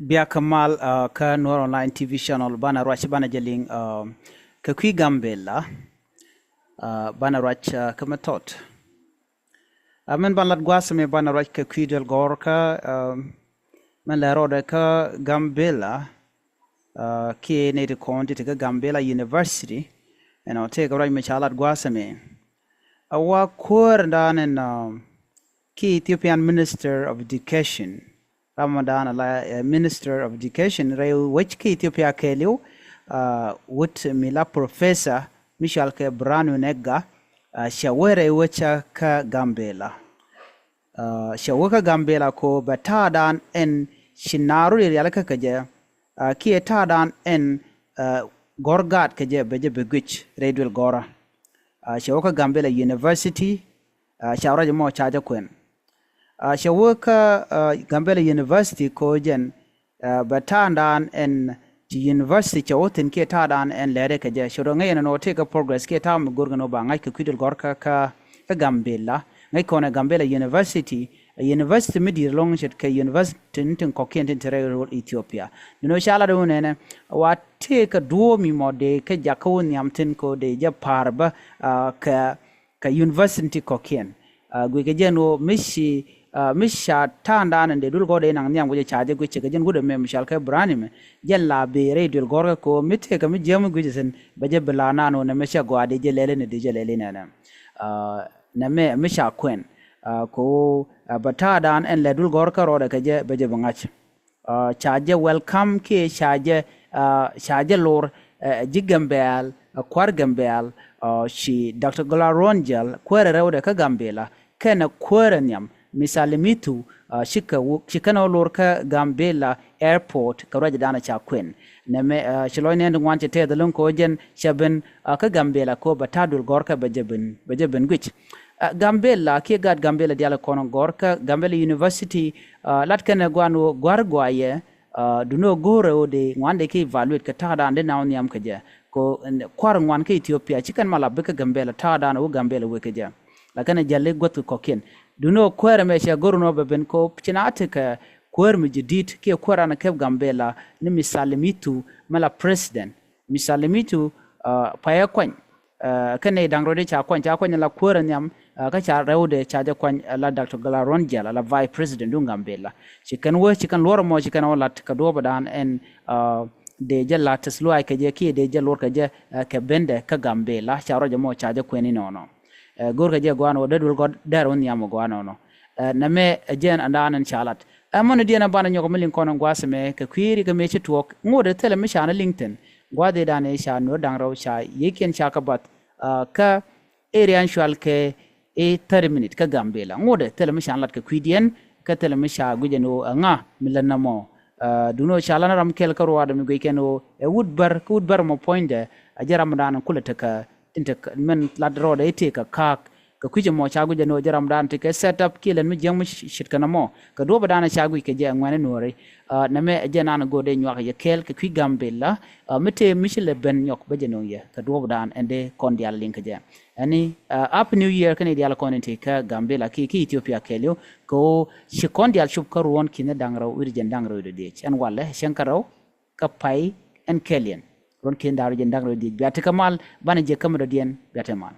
Bia Kamal ka Nuer online TV channel bana rach bana jeling ka kuii gambella bana rach kamatot. Men ban lat gwasame bana rach ka kuii del gore ka men la roda ka gambella ki ne de konti ka Gambella University and I'll take a right mechalat gwasame. Awa kur dan and ki Ethiopian Minister of Education Ramadan Minister of Education wech ki Ethiopia kelio wut mila Professor Michel ke Branu Negga shawere wecha ka Gambella shawaka Gambella ko batadan en shinaru yalaka kaje ki etadan en gorgat kaje beje begwich redwel gora shawaka Gambella University shawra mo chaja kwen shawaka Gambella University ko jen batandan en university chawotin ke tadan en lere kaje shoro ngay no take a progress ke tam gurgano ba ngay kidul gorka ka Gambella ngay kona Gambella University a university midi long shet ka university tin kokien tin tere Ethiopia no shala do nene wa take a duo mi mode ka jakawo nyamtin ko de ja parba ka university kokien gwe ke jeno mishi misha tanda nande dul gode nang nyam go chaje go chega jen gude me mishal ka brani me jella be redul gorga ko mitte ka mi jemu go jesen baje belana no na misha go ade je lele ne de je lele ne na me misha kwen ko batadan en ledul gorka rode ka je baje bangach chaje welcome ke chaje lor jigambel kwar gambel shi Dr. Golaronjal kwere rode ka Gambella kana kwere nyam misalimitu shikana lorka Gambella airport ka raja dana cha kwen neme shiloine ndu wanche te dalun ko jen shaben ka Gambella ko batadul gorka bajeben gwich Gambella ke gad Gambella diala kono gorka Gambella University lat kana gwanu gwargwaye duno gore ode wande ke evaluate ka tada ande na onyam kaje ko kwar ngwan ke Ethiopia chikan mala beka Gambella tada na Gambella wekeja lakana jalle gotu koken duno kwere me sha goruno beben ko pchinate ka kwer mi jidit ke kwara na ke Gambella ni misalimitu mala president misalimitu paya kwan kane dangrode cha kwan la kwere nyam ka cha rewde cha ja kwan la Dr. Golaronjal la vice president du Gambella chikan lor mo chikan olat ka do badan en de jalla taslu ay ka je ki de jallor ka je ka bende ka Gambella cha roja mo cha ja kweni nono gorga je gwano dadul god daron nyamo gwano no name jen andanan chalat amon diena bana nyoko milin kono gwasme ka kwiri ka mechi tuok ngode tele me shana LinkedIn gwade dane sha no dangraw sha yeken sha ka bat ka area shwal ke 30 minute ka Gambella ngode tele me shana lat ka kwidien ka tele me sha gujeno nga milanamo duno shalana ram kel ka ruwada mi goykeno woodbar mo poinde ajaram dan kulata ka inta men ladro da ite ka kuje mo chagu je no jaram dan te setup kilen mi jeng shit kana mo ka do badana chagu ke je ngwane nore na me je nan go de nywa ye kel ka kuii Gambella mete michile ben nyok be je no ye ka do badan ende kon dial link je ani up new year kan dial kon te ka Gambella ki Ethiopia kelio ko shi kon dial shub ka ruon kine dangraw urjen dangraw de en wala shankaraw ka pai en kelien ron ken daru je dangraw de biate kamal bana je kamro dien biate mal